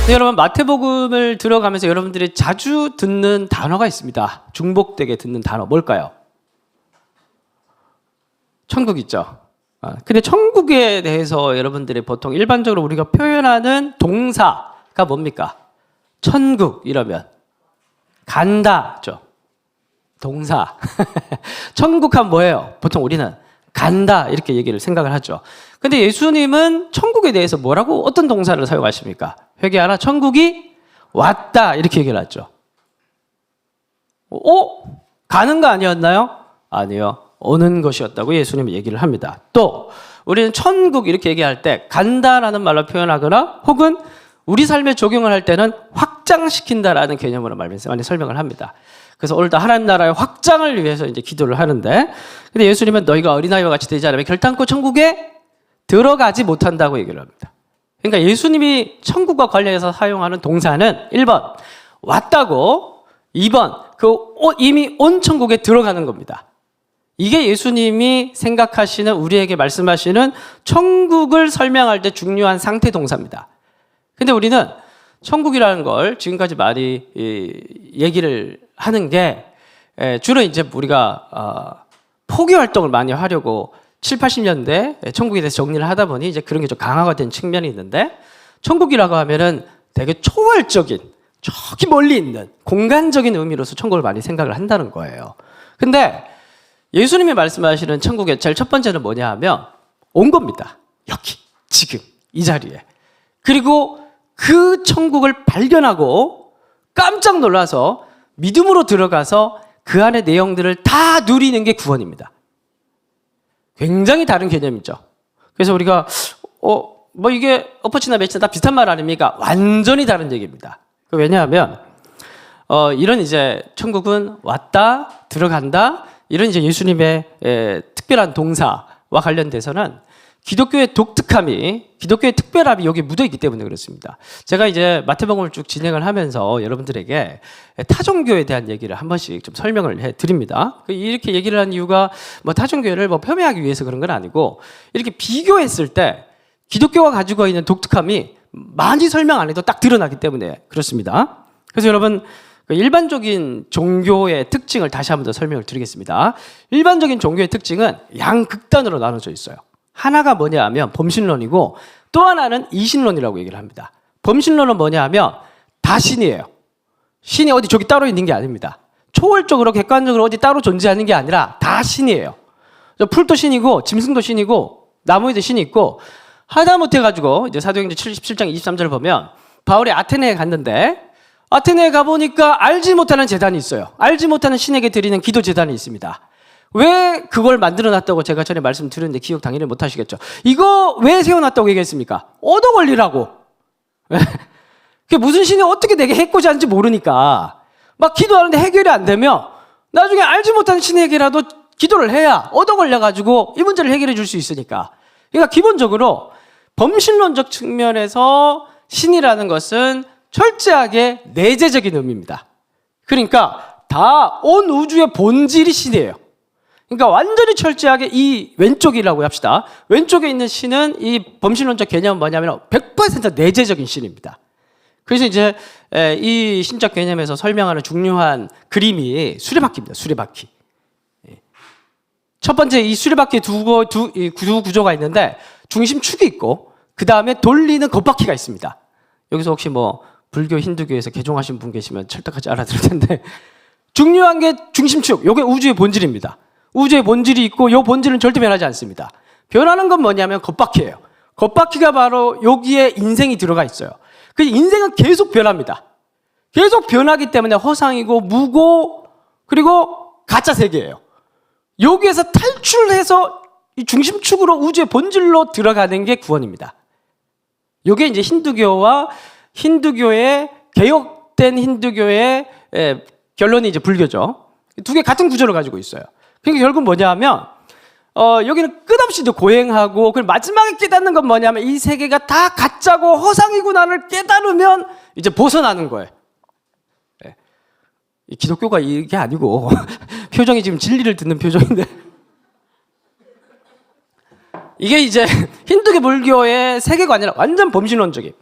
네, 여러분 마태복음을 들어가면서 여러분들이 자주 듣는 단어가 있습니다. 중복되게 듣는 단어 뭘까요? 천국 있죠. 근데 천국에 대해서 여러분들이 보통 일반적으로 우리가 표현하는 동사가 뭡니까? 천국 이러면 간다죠. 동사. 천국하면 뭐예요? 보통 우리는 간다 이렇게 얘기를 생각을 하죠. 근데 예수님은 천국에 대해서 뭐라고 어떤 동사를 사용하십니까? 회개하라 천국이 왔다 이렇게 얘기를 하죠. 가는 거 아니었나요? 아니요. 오는 것이었다고 예수님은 얘기를 합니다. 또 우리는 천국 이렇게 얘기할 때 간다라는 말로 표현하거나 혹은 우리 삶에 적용을 할 때는 확장시킨다라는 개념으로 많이 설명을 합니다. 그래서 오늘도 하나님 나라의 확장을 위해서 이제 기도를 하는데, 근데 예수님은 너희가 어린아이와 같이 되지 않으면 결단코 천국에 들어가지 못한다고 얘기를 합니다. 그러니까 예수님이 천국과 관련해서 사용하는 동사는 1번 왔다고, 2번 이미 온 천국에 들어가는 겁니다. 이게 예수님이 생각하시는, 우리에게 말씀하시는 천국을 설명할 때 중요한 상태 동사입니다. 근데 우리는 천국이라는 걸 지금까지 많이 얘기를 하는 게 주로 이제 우리가 포교 활동을 많이 하려고 7, 80년대 천국에 대해서 정리를 하다 보니 이제 그런 게 좀 강화가 된 측면이 있는데, 천국이라고 하면은 되게 초월적인, 저기 멀리 있는 공간적인 의미로서 천국을 많이 생각을 한다는 거예요. 근데 예수님이 말씀하시는 천국의 제일 첫 번째는 뭐냐 하면 온 겁니다. 여기, 지금, 이 자리에. 그리고 그 천국을 발견하고 깜짝 놀라서 믿음으로 들어가서 그 안의 내용들을 다 누리는 게 구원입니다. 굉장히 다른 개념이죠. 그래서 우리가 뭐 이게 엎어치나 매치나 다 비슷한 말 아닙니까? 완전히 다른 얘기입니다. 왜냐하면 이런 이제 천국은 왔다, 들어간다, 이런 이제 예수님의 특별한 동사와 관련돼서는 기독교의 독특함이, 기독교의 특별함이 여기에 묻어있기 때문에 그렇습니다. 제가 이제 마태복음을 쭉 진행을 하면서 여러분들에게 타종교에 대한 얘기를 한 번씩 좀 설명을 해드립니다. 이렇게 얘기를 한 이유가 뭐 타종교를 뭐 폄훼하기 위해서 그런 건 아니고, 이렇게 비교했을 때 기독교가 가지고 있는 독특함이 많이 설명 안 해도 딱 드러나기 때문에 그렇습니다. 그래서 여러분, 일반적인 종교의 특징을 다시 한 번 더 설명을 드리겠습니다. 일반적인 종교의 특징은 양극단으로 나눠져 있어요. 하나가 뭐냐 하면 범신론이고, 또 하나는 이신론이라고 얘기를 합니다. 범신론은 뭐냐 하면 다 신이에요. 신이 어디 저기 따로 있는 게 아닙니다. 초월적으로 객관적으로 어디 따로 존재하는 게 아니라 다 신이에요. 풀도 신이고 짐승도 신이고 나무에도 신이 있고, 하다못해 가지고 이제 사도행전 77장 23절을 보면 바울이 아테네에 갔는데, 아테네에 가보니까 알지 못하는 제단이 있어요. 알지 못하는 신에게 드리는 기도 제단이 있습니다. 왜 그걸 만들어놨다고 제가 전에 말씀드렸는데 기억 당연히 못하시겠죠. 이거 왜 세워놨다고 얘기했습니까? 얻어 걸리라고. 그게 무슨 신이 어떻게 내게 해코지 하는지 모르니까 막 기도하는데 해결이 안 되면 나중에 알지 못하는 신에게라도 기도를 해야 얻어 걸려가지고 이 문제를 해결해 줄 수 있으니까. 그러니까 기본적으로 범신론적 측면에서 신이라는 것은 철저하게 내재적인 의미입니다. 그러니까 다 온 우주의 본질이 신이에요. 그러니까 완전히 철저하게 이 왼쪽이라고 합시다. 왼쪽에 있는 신은 이 범신론적 개념은 뭐냐면 100% 내재적인 신입니다. 그래서 이제 이 신적 개념에서 설명하는 중요한 그림이 수레바퀴입니다. 수레바퀴. 첫 번째 이 수레바퀴에 두 구조가 있는데 중심축이 있고 그 다음에 돌리는 겉바퀴가 있습니다. 여기서 혹시 뭐 불교, 힌두교에서 개종하신 분 계시면 철떡같이 알아들을 텐데, 중요한 게 중심축, 이게 우주의 본질입니다. 우주의 본질이 있고 이 본질은 절대 변하지 않습니다. 변하는 건 뭐냐면 겉바퀴예요. 겉바퀴가 바로 여기에 인생이 들어가 있어요. 그 인생은 계속 변합니다. 계속 변하기 때문에 허상이고 무고 그리고 가짜 세계예요. 여기에서 탈출해서 이 중심축으로 우주의 본질로 들어가는 게 구원입니다. 이게 이제 힌두교의 개혁된 힌두교의 결론이 이제 불교죠. 두 개 같은 구조를 가지고 있어요. 그러니까 결국 뭐냐 하면 여기는 끝없이 고행하고, 그리고 마지막에 깨닫는 건 뭐냐면 이 세계가 다 가짜고 허상이구나를 깨달으면 이제 벗어나는 거예요. 기독교가 이게 아니고 표정이 지금 진리를 듣는 표정인데 이게 이제 힌두교 불교의 세계관이라 완전 범신론적인.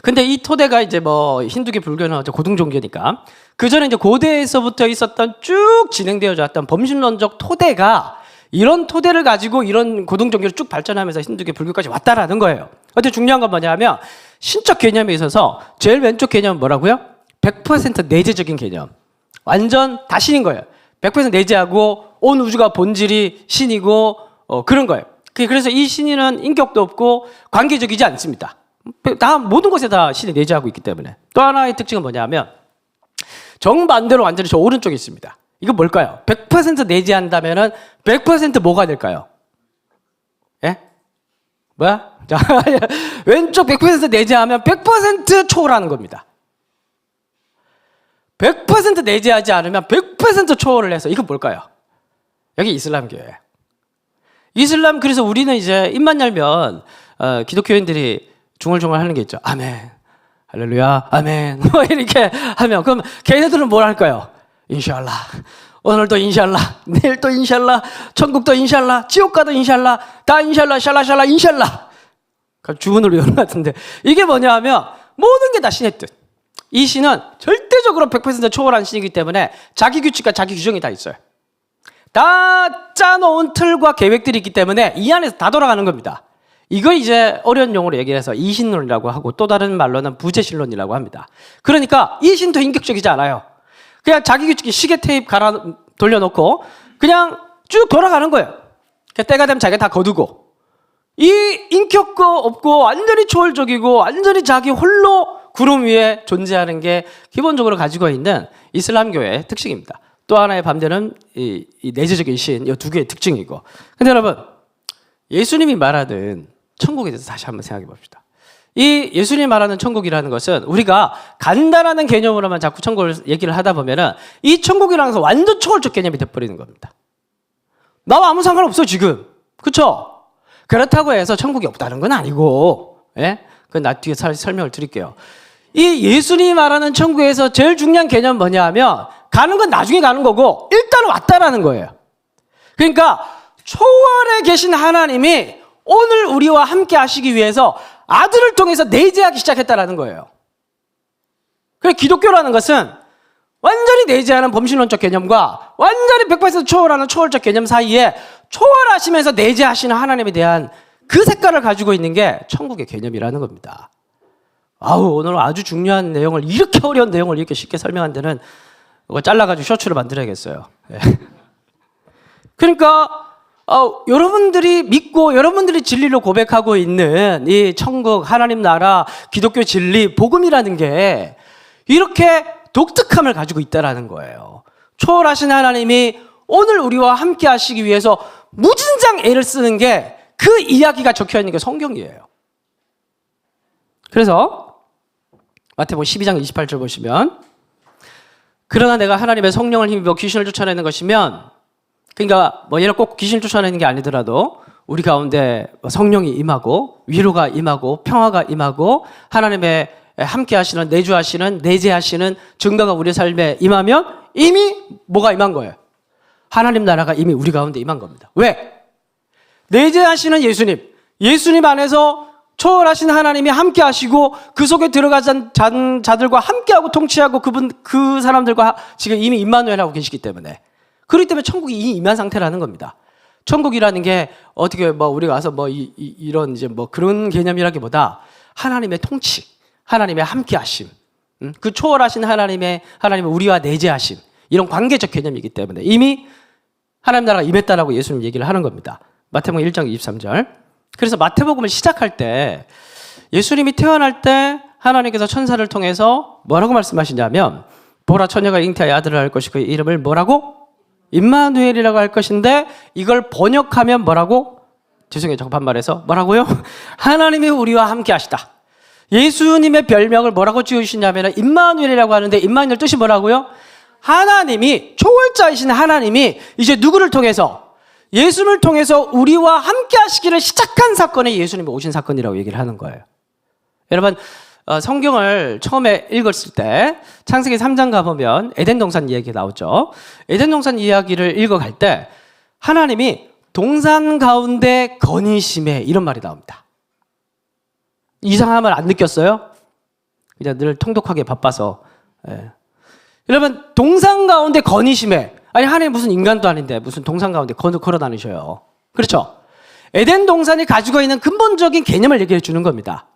근데 이 토대가 이제 뭐 힌두교 불교는 고등 종교니까 그 전에 이제 고대에서부터 있었던 쭉 진행되어져 왔던 범신론적 토대가 이런 토대를 가지고 이런 고등 종교를 쭉 발전하면서 힌두교 불교까지 왔다라는 거예요. 근데 중요한 건 뭐냐면 신적 개념에 있어서 제일 왼쪽 개념은 뭐라고요? 100% 내재적인 개념. 완전 다 신인 거예요. 100% 내재하고 온 우주가 본질이 신이고 그런 거예요. 그래서 이 신인은 인격도 없고 관계적이지 않습니다. 다 모든 것에 다 신이 내재하고 있기 때문에. 또 하나의 특징은 뭐냐면 정반대로 완전히 저 오른쪽에 있습니다. 이거 뭘까요? 100% 내재한다면은 100% 뭐가 될까요? 예? 뭐야? 자, 왼쪽 100% 내재하면 100% 초월하는 겁니다. 100% 내재하지 않으면 100% 초월을 해서 이건 뭘까요? 여기 이슬람교예요. 이슬람, 그래서 우리는 이제 입만 열면 기독교인들이 중얼중얼 하는 게 있죠. 아멘, 할렐루야, 아멘. 뭐 이렇게 하면 그럼 걔네들은 뭘 할까요? 인샬라, 오늘도 인샬라, 내일도 인샬라, 천국도 인샬라, 지옥 가도 인샬라, 다 인샬라, 샬라샬라, 인샬라. 주문을 외우는 것 같은데 이게 뭐냐 하면 모든 게 다 신의 뜻. 이 신은 절대적으로 100% 초월한 신이기 때문에 자기 규칙과 자기 규정이 다 있어요. 다 짜놓은 틀과 계획들이 있기 때문에 이 안에서 다 돌아가는 겁니다. 이걸 이제 어려운 용어로 얘기를 해서 이신론이라고 하고 또 다른 말로는 부재신론이라고 합니다. 그러니까 이 신도 인격적이지 않아요. 그냥 자기 규칙 시계 테이프 갈아 돌려놓고 그냥 쭉 돌아가는 거예요. 때가 되면 자기가 다 거두고 이 인격도 없고 완전히 초월적이고 완전히 자기 홀로 구름 위에 존재하는 게 기본적으로 가지고 있는 이슬람교의 특징입니다. 또 하나의 반대는 이 내재적인 신, 이 두 개의 특징이고. 근데 여러분, 예수님이 말하는 천국에 대해서 다시 한번 생각해 봅시다. 이 예수님이 말하는 천국이라는 것은 우리가 간단한 개념으로만 자꾸 천국을 얘기를 하다 보면은 이 천국이라는 것은 완전 초월적 개념이 돼버리는 겁니다. 나와 아무 상관없어, 지금. 그쵸? 그렇다고 해서 천국이 없다는 건 아니고, 예? 그건 나 뒤에 설명을 드릴게요. 이 예수님이 말하는 천국에서 제일 중요한 개념은 뭐냐 하면 가는 건 나중에 가는 거고 일단 왔다라는 거예요. 그러니까 초월에 계신 하나님이 오늘 우리와 함께 하시기 위해서 아들을 통해서 내재하기 시작했다라는 거예요. 그래서 기독교라는 것은 완전히 내재하는 범신론적 개념과 완전히 100% 초월하는 초월적 개념 사이에 초월하시면서 내재하시는 하나님에 대한 그 색깔을 가지고 있는 게 천국의 개념이라는 겁니다. 아우, 오늘 아주 중요한 내용을, 이렇게 어려운 내용을 이렇게 쉽게 설명한 데는 이거 잘라가지고 셔츠를 만들어야겠어요. 네. 그러니까 여러분들이 믿고 여러분들이 진리로 고백하고 있는 이 천국, 하나님 나라, 기독교 진리, 복음이라는 게 이렇게 독특함을 가지고 있다는 거예요. 초월하신 하나님이 오늘 우리와 함께 하시기 위해서 무진장 애를 쓰는 게 그 이야기가 적혀있는 게 성경이에요. 그래서 마태복음 12장 28절 보시면 그러나 내가 하나님의 성령을 힘입어 귀신을 쫓아내는 것이면, 그러니까 뭐 얘는 꼭 귀신을 쫓아내는 게 아니더라도 우리 가운데 성령이 임하고 위로가 임하고 평화가 임하고 하나님의 함께 하시는 내주하시는 내재하시는 증거가 우리 삶에 임하면 이미 뭐가 임한 거예요? 하나님 나라가 이미 우리 가운데 임한 겁니다. 왜? 내재하시는 예수님 안에서 초월하신 하나님이 함께 하시고 그 속에 들어간 자들과 함께하고 통치하고 그 사람들과 지금 이미 임마누엘 하고 계시기 때문에, 그렇기 때문에 천국이 이미 임한 상태라는 겁니다. 천국이라는 게 어떻게 뭐 우리가 와서 뭐 이런 이제 뭐 그런 개념이라기보다 하나님의 통치, 하나님의 함께 하심, 그 초월하신 하나님의 우리와 내재하심, 이런 관계적 개념이기 때문에 이미 하나님 나라가 임했다라고 예수님 얘기를 하는 겁니다. 마태복음 1장 23절. 그래서 마태복음을 시작할 때 예수님이 태어날 때 하나님께서 천사를 통해서 뭐라고 말씀하시냐면 보라 처녀가 잉태하여 아들을 낳을 것이고 그의 이름을 뭐라고? 임마누엘이라고 할 것인데 이걸 번역하면 뭐라고? 죄송해요, 저 반말해서 뭐라고요? 하나님이 우리와 함께 하시다. 예수님의 별명을 뭐라고 지으시냐면 임마누엘이라고 하는데 임마누엘 뜻이 뭐라고요? 하나님이, 초월자이신 하나님이 이제 누구를 통해서? 예수님을 통해서 우리와 함께 하시기를 시작한 사건이 예수님이 오신 사건이라고 얘기를 하는 거예요. 여러분, 성경을 처음에 읽었을 때 창세기 3장 가보면 에덴 동산 이야기가 나오죠. 에덴 동산 이야기를 읽어갈 때 하나님이 동산 가운데 건의심에 이런 말이 나옵니다. 이상함을 안 느꼈어요? 그냥 늘 통독하게 바빠서. 예. 여러분, 동산 가운데 건의심에, 아니 하나님 무슨 인간도 아닌데 무슨 동산 가운데 걸어 다니셔요. 그렇죠? 에덴 동산이 가지고 있는 근본적인 개념을 얘기해 주는 겁니다.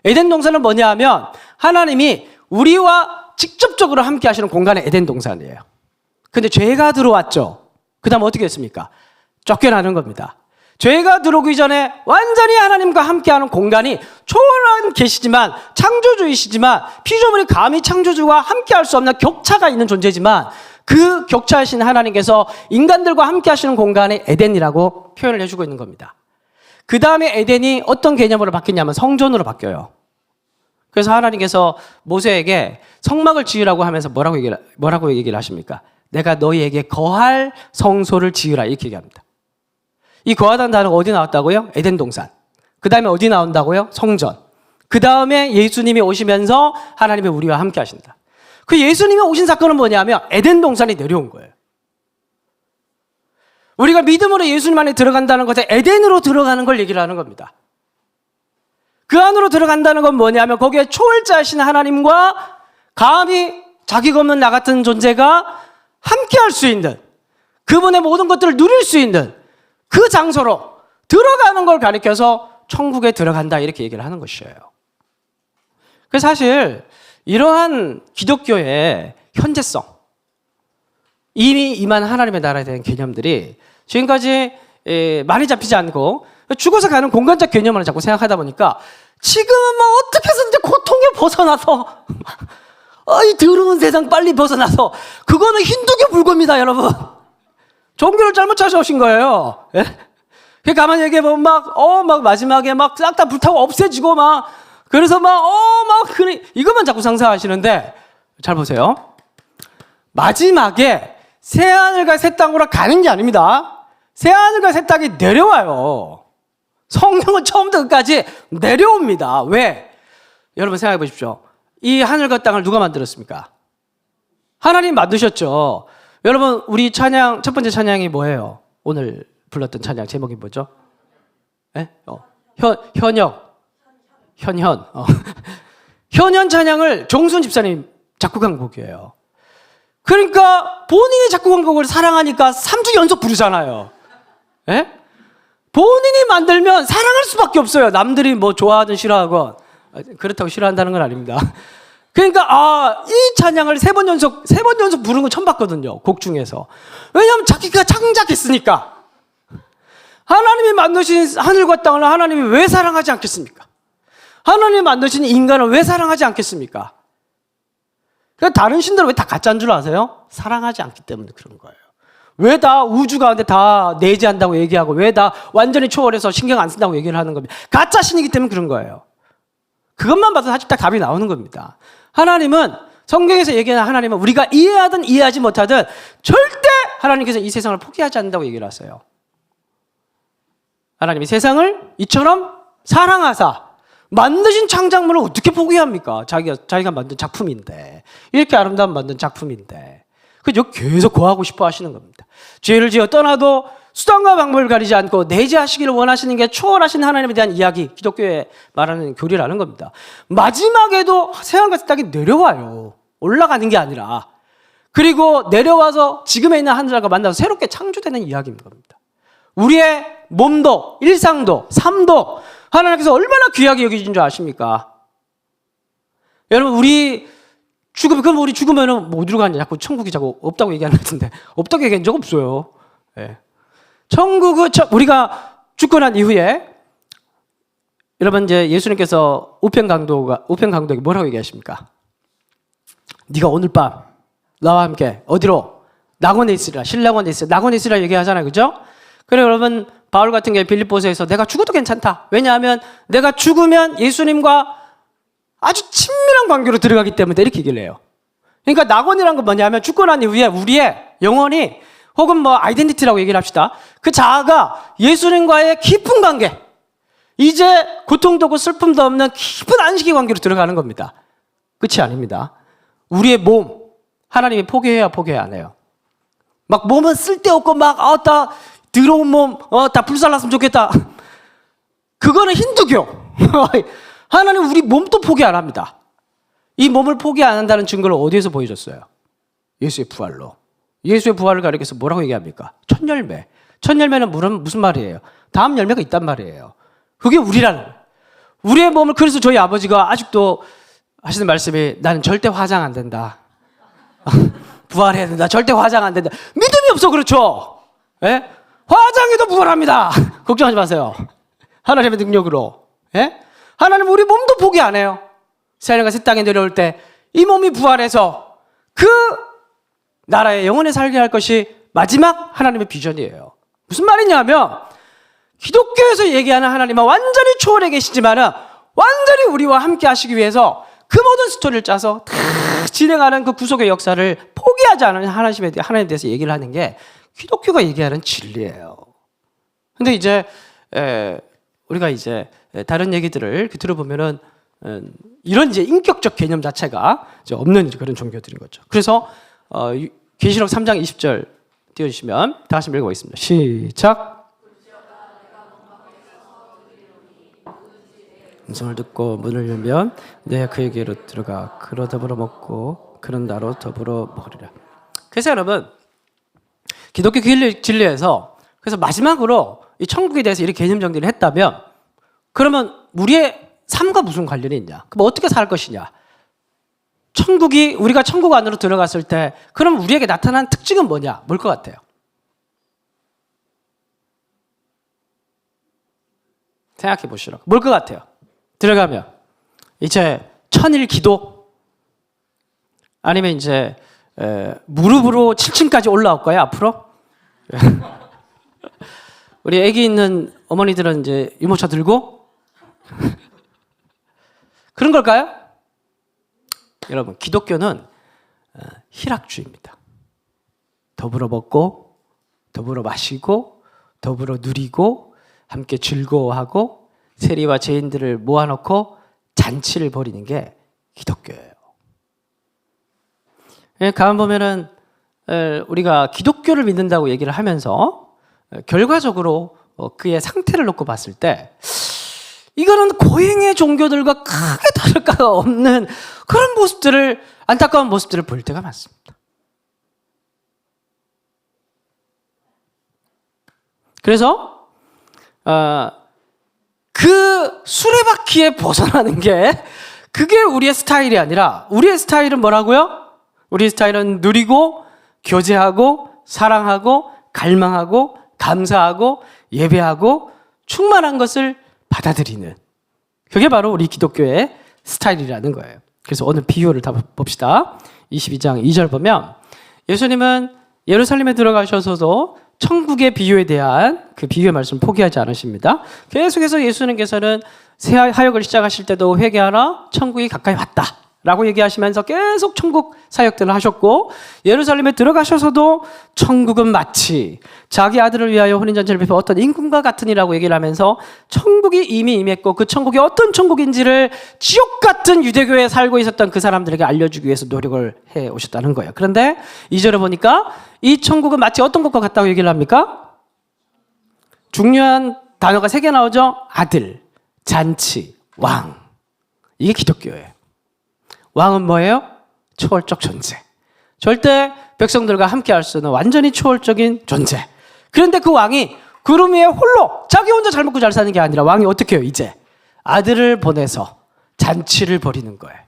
에덴 동산은 뭐냐 하면 하나님이 우리와 직접적으로 함께 하시는 공간이 에덴 동산이에요. 근데 죄가 들어왔죠. 그 다음 어떻게 했습니까? 쫓겨나는 겁니다. 죄가 들어오기 전에 완전히 하나님과 함께하는 공간이 초월한 계시지만, 창조주이시지만 피조물이 감히 창조주와 함께할 수 없는 격차가 있는 존재지만, 그 격차이신 하나님께서 인간들과 함께하시는 공간이 에덴이라고 표현을 해주고 있는 겁니다. 그 다음에 에덴이 어떤 개념으로 바뀌냐면 성전으로 바뀌어요. 그래서 하나님께서 모세에게 성막을 지으라고 하면서 뭐라고 얘기를 하십니까? 내가 너희에게 거할 성소를 지으라, 이렇게 얘기합니다. 이 거하다는 단어가 어디 나왔다고요? 에덴 동산. 그 다음에 어디 나온다고요? 성전. 그 다음에 예수님이 오시면서 하나님이 우리와 함께 하신다. 그 예수님이 오신 사건은 뭐냐면 에덴 동산이 내려온 거예요. 우리가 믿음으로 예수님 안에 들어간다는 것은 에덴으로 들어가는 걸 얘기를 하는 겁니다. 그 안으로 들어간다는 건 뭐냐면 거기에 초월자이신 하나님과 감히 자기가 없는 나 같은 존재가 함께 할 수 있는, 그분의 모든 것들을 누릴 수 있는 그 장소로 들어가는 걸 가리켜서 천국에 들어간다, 이렇게 얘기를 하는 것이에요. 그래서 사실 이러한 기독교의 현재성, 이미 임한 하나님의 나라에 대한 개념들이 지금까지 많이 잡히지 않고 죽어서 가는 공간적 개념을 자꾸 생각하다 보니까 지금은 막 어떻게 해서든지 고통에 벗어나서 이 더러운 세상 빨리 벗어나서, 그거는 힌두교 불교입니다, 여러분. 종교를 잘못 찾아오신 거예요. 예? 가만히 얘기해보면 막 마지막에 막 싹 다 불타고 없애지고 막, 그래서 그래, 이것만 자꾸 상상하시는데, 잘 보세요. 마지막에 새하늘과 새 땅으로 가는 게 아닙니다. 새하늘과 새 땅이 내려와요. 성경은 처음부터 끝까지 내려옵니다. 왜? 여러분 생각해 보십시오. 이 하늘과 땅을 누가 만들었습니까? 하나님 만드셨죠. 여러분, 우리 찬양, 첫 번째 찬양이 뭐예요? 오늘 불렀던 찬양 제목이 뭐죠? 예? 현현. 현현 찬양을 종순 집사님 작곡한 곡이에요. 그러니까 본인이 작곡한 곡을 사랑하니까 3주 연속 부르잖아요. 예? 본인이 만들면 사랑할 수밖에 없어요. 남들이 뭐 좋아하든 싫어하건. 그렇다고 싫어한다는 건 아닙니다. 그러니까 이 찬양을 세 번 연속 부르는 건 처음 봤거든요. 곡 중에서. 왜냐하면 자기가 창작했으니까. 하나님이 만드신 하늘과 땅을 하나님이 왜 사랑하지 않겠습니까? 하나님이 만드신 인간을 왜 사랑하지 않겠습니까? 그러니까 다른 신들은 왜 다 가짜인 줄 아세요? 사랑하지 않기 때문에 그런 거예요. 왜 다 우주 가운데 다 내재한다고 얘기하고, 왜 다 완전히 초월해서 신경 안 쓴다고 얘기를 하는 겁니다. 가짜 신이기 때문에 그런 거예요. 그것만 봐도 사실 딱 답이 나오는 겁니다. 하나님은, 성경에서 얘기하는 하나님은 우리가 이해하든 이해하지 못하든 절대 하나님께서 이 세상을 포기하지 않는다고 얘기를 하세요. 하나님이 세상을 이처럼 사랑하사 만드신 창작물을 어떻게 포기합니까? 자기가 만든 작품인데, 이렇게 아름다운 만든 작품인데, 그죠? 계속 거하고 싶어 하시는 겁니다. 죄를 지어 떠나도 수단과 방법을 가리지 않고 내재하시기를 원하시는 게 초월하신 하나님에 대한 이야기, 기독교에 말하는 교리라는 겁니다. 마지막에도 새하늘과 새 땅이 내려와요. 올라가는 게 아니라. 그리고 내려와서 지금에 있는 하늘과 만나서 새롭게 창조되는 이야기인 겁니다. 우리의 몸도, 일상도, 삶도 하나님께서 얼마나 귀하게 여기신 줄 아십니까? 여러분, 우리 죽으면은 뭐 어디로 가냐? 자꾸 천국이 자꾸 없다고 얘기하는 것 같은데, 없다고 얘기한 적 없어요. 네. 천국은 우리가 죽고 난 이후에, 여러분 이제 예수님께서 우편강도에게 뭐라고 얘기하십니까? 네가 오늘 밤 나와 함께 어디로? 낙원에 있으리라, 신락원에 있으리라, 낙원에 있으리라 얘기하잖아요, 그죠? 그래, 여러분, 바울 같은 게 빌립보서에서 내가 죽어도 괜찮다. 왜냐하면 내가 죽으면 예수님과 아주 친밀한 관계로 들어가기 때문에, 이렇게 얘기를 해요. 그러니까 낙원이라는 건 뭐냐면 죽고 난 이후에 우리의 영혼이, 혹은 뭐 아이덴티티라고 얘기를 합시다. 그 자아가 예수님과의 깊은 관계, 이제 고통도 없고 슬픔도 없는 깊은 안식의 관계로 들어가는 겁니다. 끝이 아닙니다. 우리의 몸, 하나님이 포기해야 안 해요. 막 몸은 쓸데없고 막 다 더러운 몸 다 불살랐으면 좋겠다. 그거는 힌두교. 하나님 우리 몸도 포기 안 합니다. 이 몸을 포기 안 한다는 증거를 어디에서 보여줬어요? 예수의 부활로. 예수의 부활을 가리켜서 뭐라고 얘기합니까? 첫 열매. 첫 열매는 무슨 말이에요? 다음 열매가 있단 말이에요. 그게 우리의 몸을. 그래서 저희 아버지가 아직도 하시는 말씀이 나는 절대 화장 안 된다. 부활해야 된다. 절대 화장 안 된다. 믿음이 없어. 그렇죠? 예? 화장해도 부활합니다. 걱정하지 마세요. 하나님의 능력으로. 예? 하나님 우리 몸도 포기 안 해요. 새하늘과 새 땅에 내려올 때 이 몸이 부활해서 그 나라에 영원히 살게 할 것이 마지막 하나님의 비전이에요. 무슨 말이냐면 기독교에서 얘기하는 하나님은 완전히 초월해 계시지만은 완전히 우리와 함께 하시기 위해서 그 모든 스토리를 짜서 다 진행하는 그 구속의 역사를 포기하지 않은 하나님에 대해서 얘기를 하는 게 기독교가 얘기하는 진리예요. 근데 이제 우리가 이제 다른 얘기들을 들어보면은 이런 이제 인격적 개념 자체가 이제 없는 그런 종교들인 거죠. 그래서 계시록 3장 20절 띄워주시면 다 같이 읽어보겠습니다. 시작. 음성을 듣고 문을 열면 내가 그에게로 들어가 그로 더불어 먹고 그런 나로 더불어 먹으리라. 그래서 여러분 기독교 진리에서 그래서 마지막으로 이 천국에 대해서 이렇게 개념 정리를 했다면 그러면 우리의 삶과 무슨 관련이 있냐? 그럼 어떻게 살 것이냐? 우리가 천국 안으로 들어갔을 때 그럼 우리에게 나타난 특징은 뭐냐? 뭘 것 같아요? 생각해 보시라고. 뭘 것 같아요? 들어가면 이제 천일 기도 아니면 이제 무릎으로 7층까지 올라올 거야 앞으로? 우리 아기 있는 어머니들은 이제 유모차 들고 그런 걸까요? 여러분 기독교는 희락주의입니다. 더불어 먹고 더불어 마시고 더불어 누리고 함께 즐거워하고 세리와 죄인들을 모아놓고 잔치를 벌이는 게 기독교예요. 가만 보면은 우리가 기독교를 믿는다고 얘기를 하면서 결과적으로 그의 상태를 놓고 봤을 때 이거는 고행의 종교들과 크게 다를 바가 없는 그런 모습들을, 안타까운 모습들을 볼 때가 많습니다. 그래서 그 수레바퀴에 벗어나는 게 그게 우리의 스타일이 아니라 우리의 스타일은 뭐라고요? 우리의 스타일은 누리고 교제하고 사랑하고 갈망하고 감사하고 예배하고 충만한 것을 받아들이는, 그게 바로 우리 기독교의 스타일이라는 거예요. 그래서 오늘 비유를 다 봅시다. 22장 2절 보면 예수님은 예루살렘에 들어가셔서도 천국의 비유에 대한 그 비유의 말씀을 포기하지 않으십니다. 계속해서 예수님께서는 새 사역을 시작하실 때도 회개하라, 천국이 가까이 왔다 라고 얘기하시면서 계속 천국 사역들을 하셨고, 예루살렘에 들어가셔서도 천국은 마치 자기 아들을 위하여 혼인잔치를 베푼 어떤 임금과 같으니라고 얘기를 하면서 천국이 이미 임했고 그 천국이 어떤 천국인지를 지옥 같은 유대교에 살고 있었던 그 사람들에게 알려주기 위해서 노력을 해 오셨다는 거예요. 그런데 2절에 보니까 이 천국은 마치 어떤 것과 같다고 얘기를 합니까? 중요한 단어가 3개 나오죠. 아들, 잔치, 왕. 이게 기독교예요. 왕은 뭐예요? 초월적 존재. 절대 백성들과 함께 할 수 있는 완전히 초월적인 존재. 그런데 그 왕이 구름 위에 홀로 자기 혼자 잘 먹고 잘 사는 게 아니라 왕이 어떻게 해요? 이제 아들을 보내서 잔치를 벌이는 거예요.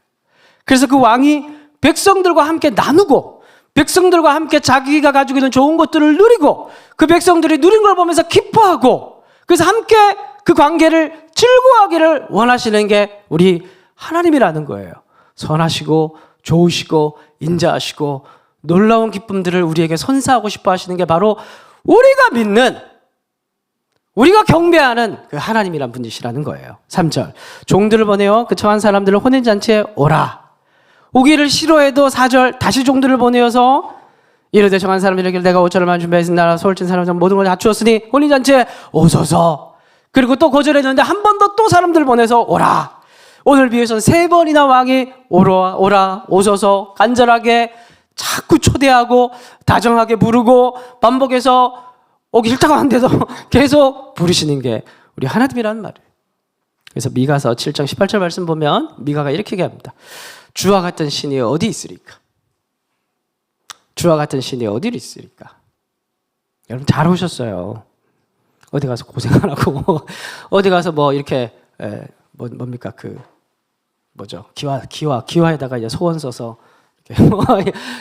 그래서 그 왕이 백성들과 함께 나누고 백성들과 함께 자기가 가지고 있는 좋은 것들을 누리고 그 백성들이 누린 걸 보면서 기뻐하고 그래서 함께 그 관계를 즐거워하기를 원하시는 게 우리 하나님이라는 거예요. 선하시고 좋으시고 인자하시고 놀라운 기쁨들을 우리에게 선사하고 싶어 하시는 게 바로 우리가 믿는, 우리가 경배하는 그 하나님이란 분이시라는 거예요. 3절 종들을 보내어 그 처한 사람들을 혼인잔치에 오라. 오기를 싫어해도 4절 다시 종들을 보내어서 이르되 정한 사람들에게 내가 5천을만 준비했으니 나라 소홀진 사람 모든 걸 다 주었으니 혼인잔치에 오소서. 그리고 또 거절했는데 한 번 더 또 사람들을 보내서 오라. 오늘 비유에서는 3번이나 왕이 오라 오소서 간절하게 자꾸 초대하고 다정하게 부르고 반복해서 오기 싫다고 하는데도 계속 부르시는 게 우리 하나님이라는 말이에요. 그래서 미가서 7장 18절 말씀 보면 미가가 이렇게 얘기합니다. 주와 같은 신이 어디 있으리까? 주와 같은 신이 어디 있으리까? 여러분 잘 오셨어요. 어디 가서 고생 안 하고 어디 가서 뭐 이렇게 뭡니까 뭐죠? 기와에다가 이제 소원 써서 이렇게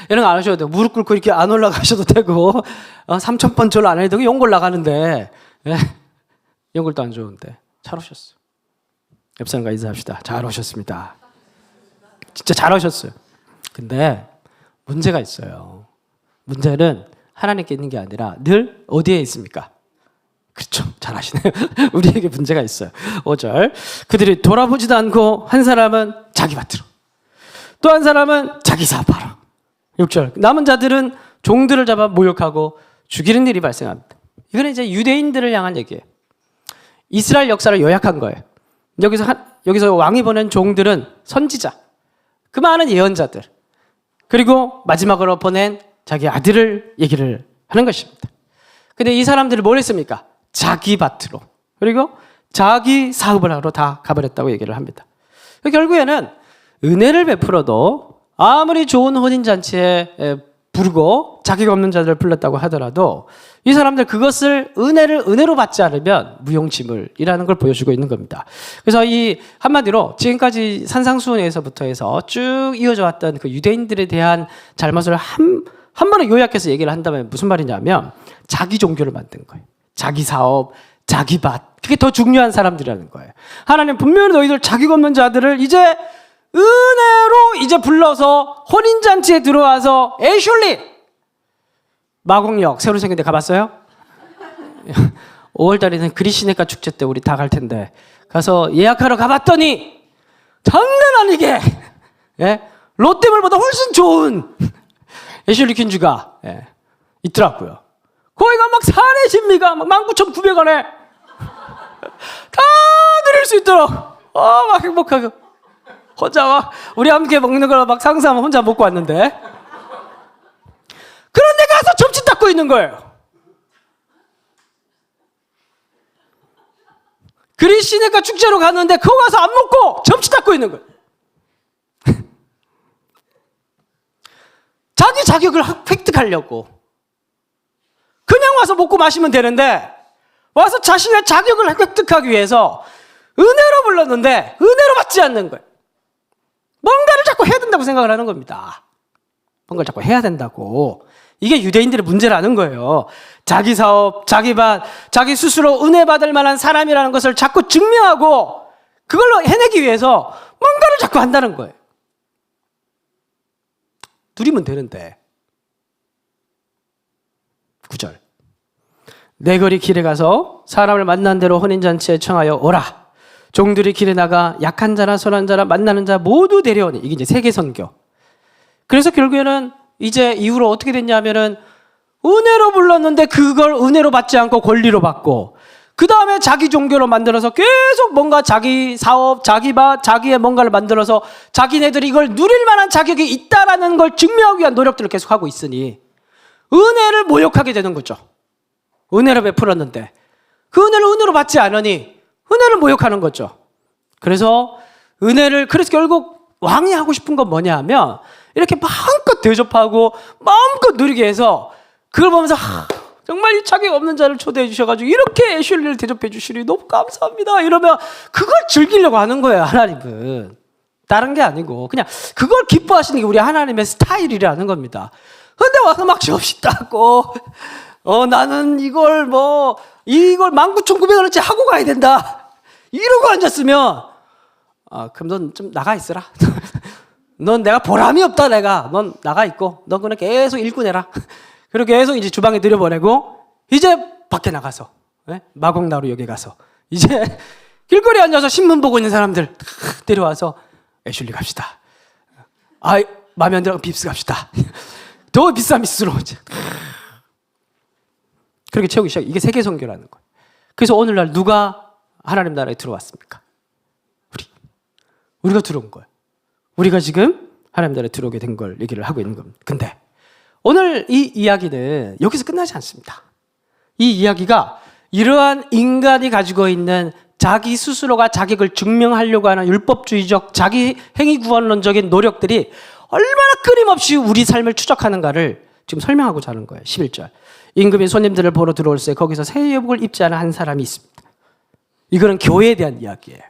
이런 거 안 하셔도 되고 무릎 꿇고 이렇게 안 올라가셔도 되고 3,000번 절로 안 해도 되고 연골 나가는데 연골도 안 좋은데 잘 오셨어요. 옆 사람과 인사합시다. 잘 오셨습니다. 진짜 잘 오셨어요. 근데 문제가 있어요. 문제는 하나님께 있는 게 아니라 늘 어디에 있습니까? 그렇죠. 잘 아시네요. 우리에게 문제가 있어요. 5절. 그들이 돌아보지도 않고 한 사람은 자기 밭으로 또 한 사람은 자기 사업하러. 6절. 남은 자들은 종들을 잡아 모욕하고 죽이는 일이 발생합니다. 이거는 이제 유대인들을 향한 얘기예요. 이스라엘 역사를 요약한 거예요. 여기서 왕이 보낸 종들은 선지자, 그 많은 예언자들, 그리고 마지막으로 보낸 자기 아들을 얘기를 하는 것입니다. 근데 이 사람들이 뭘 했습니까? 자기 밭으로, 그리고 자기 사업을 하러 다 가버렸다고 얘기를 합니다. 결국에는 은혜를 베풀어도 아무리 좋은 혼인잔치에 부르고 자기가 없는 자들을 불렀다고 하더라도 이 사람들 그것을 은혜로 받지 않으면 무용지물이라는 걸 보여주고 있는 겁니다. 그래서 이 한마디로 지금까지 산상수훈에서부터 해서 쭉 이어져 왔던 그 유대인들에 대한 잘못을 한 번에 요약해서 얘기를 한다면 무슨 말이냐면 자기 종교를 만든 거예요. 자기 사업, 자기 밭. 그게 더 중요한 사람들이라는 거예요. 하나님 분명히 너희들 자기가 없는 자들을 이제 은혜로 이제 불러서 혼인잔치에 들어와서 애슐리 마곡역 새로 생긴 데 가봤어요? 5월달에는 그리시네가 축제 때 우리 다 갈 텐데 가서 예약하러 가봤더니 장난 아니게 롯데몰보다 훨씬 좋은 애슐리 퀸즈가 있더라고요. 거기가 막 사내 신미가 막 19,900원에 다 누릴 수 있도록 막 행복하고 혼자 막 우리 함께 먹는 걸 막 상상하면 혼자 먹고 왔는데 그런데 가서 점심 닦고 있는 거예요. 그리시네가 축제로 갔는데 그거 가서 안 먹고 점심 닦고 있는 거예요. 자기 자격을 획득하려고 그냥 와서 먹고 마시면 되는데 와서 자신의 자격을 획득하기 위해서 은혜로 불렀는데 은혜로 받지 않는 거예요. 뭔가를 자꾸 해야 된다고 생각을 하는 겁니다. 뭔가를 자꾸 해야 된다고. 이게 유대인들의 문제라는 거예요. 자기 사업, 자기 밭, 자기 스스로 은혜 받을 만한 사람이라는 것을 자꾸 증명하고 그걸로 해내기 위해서 뭔가를 자꾸 한다는 거예요. 누리면 되는데. 9절. 내 거리 길에 가서 사람을 만난 대로 혼인잔치에 청하여 오라. 종들이 길에 나가 약한 자나 선한 자나 만나는 자 모두 데려오니. 이게 이제 세계선교. 그래서 결국에는 이제 이후로 어떻게 됐냐면은 은혜로 불렀는데 그걸 은혜로 받지 않고 권리로 받고 그 다음에 자기 종교로 만들어서 계속 뭔가 자기 사업, 자기 밭, 자기의 뭔가를 만들어서 자기네들이 이걸 누릴 만한 자격이 있다라는 걸 증명하기 위한 노력들을 계속 하고 있으니 은혜를 모욕하게 되는 거죠. 은혜를 베풀었는데 그 은혜를 은혜로 받지 않으니 은혜를 모욕하는 거죠. 그래서 그래서 결국 왕이 하고 싶은 건 뭐냐 하면 이렇게 마음껏 대접하고 마음껏 누리게 해서 그걸 보면서 정말 이 자격 없는 자를 초대해 주셔가지고 이렇게 애슐리를 대접해 주시니 너무 감사합니다 이러면 그걸 즐기려고 하는 거예요. 하나님은 다른 게 아니고 그냥 그걸 기뻐하시는 게 우리 하나님의 스타일이라는 겁니다. 근데 와서 막 접시 닦고 나는 이걸 19,900원어치 하고 가야 된다 이러고 앉았으면 그럼 넌 좀 나가 있어라. 넌 내가 보람이 없다. 넌 나가 있고 넌 그냥 계속 일꾼해라. 그리고 계속 이제 주방에 들여보내고 이제 밖에 나가서 마곡나루 여기 가서 이제 길거리에 앉아서 신문 보고 있는 사람들 데려와서 애슐리 갑시다. 마음에 안 들어 빕스 갑시다. 더 비싼 빕스로 그렇게 채우기 시작. 이게 세계 선교라는 거예요. 그래서 오늘날 누가 하나님 나라에 들어왔습니까? 우리가 들어온 거예요. 우리가 지금 하나님 나라에 들어오게 된 걸 얘기를 하고 있는 겁니다. 근데 오늘 이 이야기는 여기서 끝나지 않습니다. 이 이야기가 이러한 인간이 가지고 있는 자기 스스로가 자격을 증명하려고 하는 율법주의적 자기 행위 구원론적인 노력들이 얼마나 끊임없이 우리 삶을 추적하는가를 지금 설명하고자 하는 거예요. 11절. 임금이 손님들을 보러 들어올세 거기서 새 예복을 입지 않은 한 사람이 있습니다. 이거는 교회에 대한 이야기예요.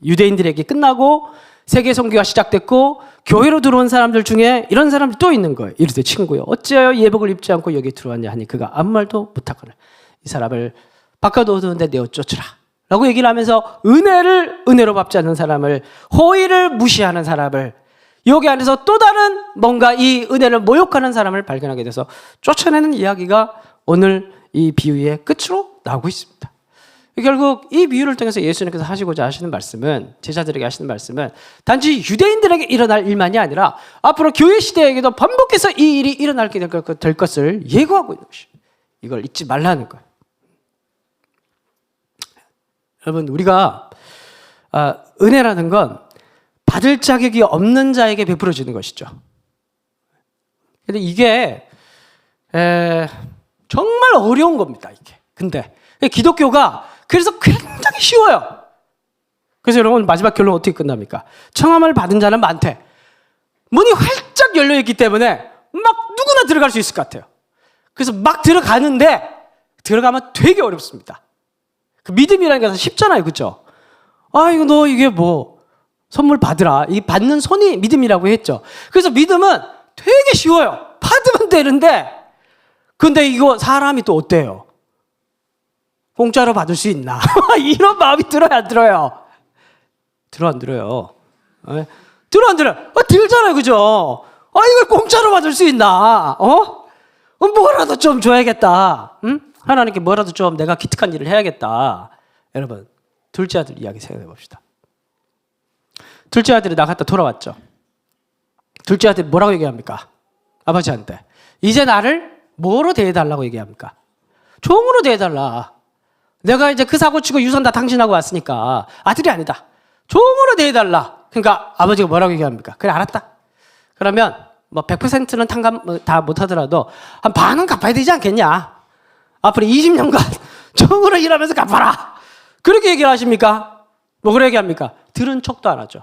유대인들에게 끝나고 세계 선교가 시작됐고 교회로 들어온 사람들 중에 이런 사람들이 또 있는 거예요. 이르되 친구여 어찌하여 예복을 입지 않고 여기 들어왔냐 하니 그가 아무 말도 못하거늘 이 사람을 바깥 어두운데 내어 쫓으라 라고 얘기를 하면서 은혜로 갚지 않는 사람을, 호의를 무시하는 사람을, 여기 안에서 또 다른 뭔가 이 은혜를 모욕하는 사람을 발견하게 돼서 쫓아내는 이야기가 오늘 이 비유의 끝으로 나오고 있습니다. 결국 이 비유를 통해서 예수님께서 하시고자 하시는 말씀은, 제자들에게 하시는 말씀은 단지 유대인들에게 일어날 일만이 아니라 앞으로 교회 시대에게도 반복해서 이 일이 일어나게 될 것을 예고하고 있는 것이에요. 이걸 잊지 말라는 거예요. 여러분, 우리가 은혜라는 건 받을 자격이 없는 자에게 베풀어지는 것이죠. 근데 이게 정말 어려운 겁니다. 이게. 근데 기독교가 그래서 굉장히 쉬워요. 그래서 여러분 마지막 결론 어떻게 끝납니까? 청함을 받은 자는 많대. 문이 활짝 열려있기 때문에 막 누구나 들어갈 수 있을 것 같아요. 그래서 막 들어가는데 들어가면 되게 어렵습니다. 그 믿음이라는 게 쉽잖아요. 그렇죠? 이게 뭐 선물 받으라. 이 받는 손이 믿음이라고 했죠. 그래서 믿음은 되게 쉬워요. 받으면 되는데 근데 이거 사람이 또 어때요? 공짜로 받을 수 있나? 이런 마음이 들어요, 안 들어요? 들어, 안 들어요? 들어, 안 들어요? 들잖아요, 그죠? 이걸 공짜로 받을 수 있나? 뭐라도 좀 줘야겠다. 응? 하나님께 뭐라도 좀 내가 기특한 일을 해야겠다. 여러분, 둘째 아들 이야기 생각해 봅시다. 둘째 아들이 나갔다 돌아왔죠. 둘째 아들이 뭐라고 얘기합니까? 아버지한테. 이제 나를 뭐로 대해달라고 얘기합니까? 종으로 대해달라. 내가 이제 그 사고 치고 유산 다 당신하고 왔으니까 아들이 아니다. 종으로 대해달라. 그러니까 아버지가 뭐라고 얘기합니까? 그래, 알았다. 그러면 뭐 100%는 탕감 다 못하더라도 한 반은 갚아야 되지 않겠냐? 앞으로 20년간 종으로 일하면서 갚아라. 그렇게 얘기를 하십니까? 뭐 그렇게 얘기합니까? 들은 척도 안 하죠.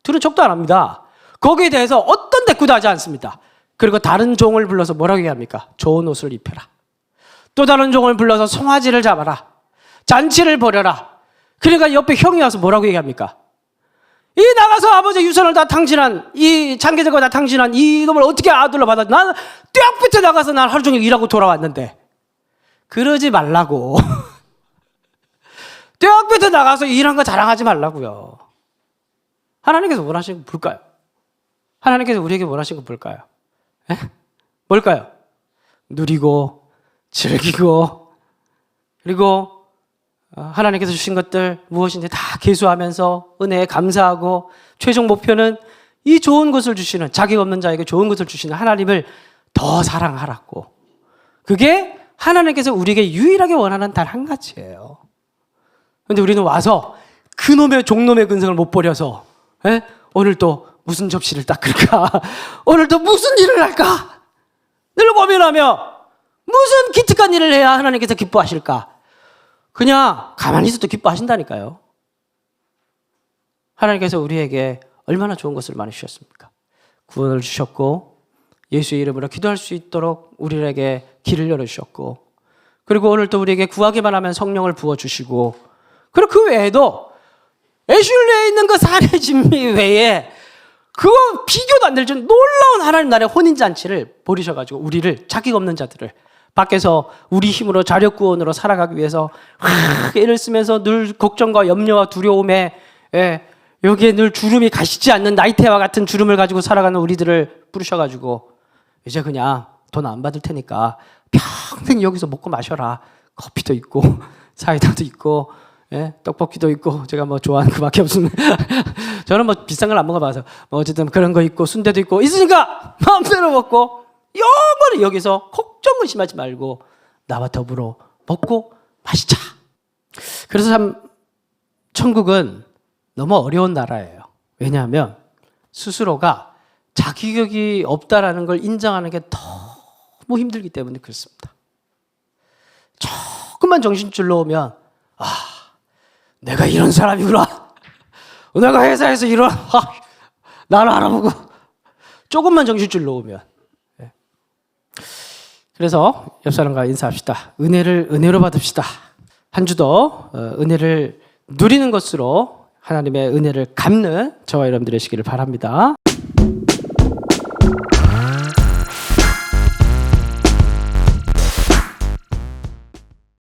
들은 척도 안 합니다. 거기에 대해서 어떤 대꾸도 하지 않습니다. 그리고 다른 종을 불러서 뭐라고 얘기합니까? 좋은 옷을 입혀라. 또 다른 종을 불러서 송아지를 잡아라. 잔치를 벌여라. 그러니까 옆에 형이 와서 뭐라고 얘기합니까? 이 나가서 아버지 유산을 다 탕진한, 이 장계제가 다 탕진한 이 놈을 어떻게 아들로 받아? 나는 떼약볕에 나가서 난 하루 종일 일하고 돌아왔는데. 그러지 말라고. 떼약볕에 나가서 일한 거 자랑하지 말라고요. 하나님께서 원하시는 거 뭘까요? 하나님께서 우리에게 원하시는 거 뭘까요? 뭘까요? 누리고 즐기고 그리고 하나님께서 주신 것들 무엇인지 다 계수하면서 은혜에 감사하고 최종 목표는 이 좋은 것을 주시는, 자격 없는 자에게 좋은 것을 주시는 하나님을 더 사랑하라고. 그게 하나님께서 우리에게 유일하게 원하는 단 한 가지예요. 그런데 우리는 와서 그놈의 종놈의 근성을 못 버려서 오늘 또 무슨 접시를 닦을까? 오늘 또 무슨 일을 할까? 늘 고민하며 무슨 기특한 일을 해야 하나님께서 기뻐하실까? 그냥 가만히 있어도 기뻐하신다니까요. 하나님께서 우리에게 얼마나 좋은 것을 많이 주셨습니까? 구원을 주셨고 예수의 이름으로 기도할 수 있도록 우리에게 길을 열어주셨고, 그리고 오늘 또 우리에게 구하기만 하면 성령을 부어주시고, 그리고 그 외에도 애슐레에 있는 그 사례 진미 외에 그거 비교도 안 될 정도 놀라운 하나님 나라의 혼인잔치를 벌이셔가지고 우리를, 자격 없는 자들을 밖에서 우리 힘으로 자력구원으로 살아가기 위해서 애를 쓰면서 늘 걱정과 염려와 두려움에 여기에 늘 주름이 가시지 않는 나이테와 같은 주름을 가지고 살아가는 우리들을 부르셔가지고 이제 그냥 돈 안 받을 테니까 평생 여기서 먹고 마셔라. 커피도 있고 사이다도 있고 떡볶이도 있고, 제가 뭐 좋아하는 그밖에 없습니다. 저는 뭐 비싼 걸 안 먹어봐서 뭐 어쨌든 그런 거 있고 순대도 있고 있으니까 마음대로 먹고 영원히 여기서 걱정 의심하지 말고 나와 더불어 먹고 마시자. 그래서 참 천국은 너무 어려운 나라예요. 왜냐하면 스스로가 자기격이 없다라는 걸 인정하는 게 너무 힘들기 때문에 그렇습니다. 조금만 정신줄 놓으면 내가 이런 사람이구나. 내가 회사에서 이런 나를 알아보고 조금만 정신줄 놓으면. 그래서 옆 사람과 인사합시다. 은혜를 은혜로 받읍시다. 한 주도 은혜를 누리는 것으로 하나님의 은혜를 갚는 저와 여러분들이 되시기를 바랍니다.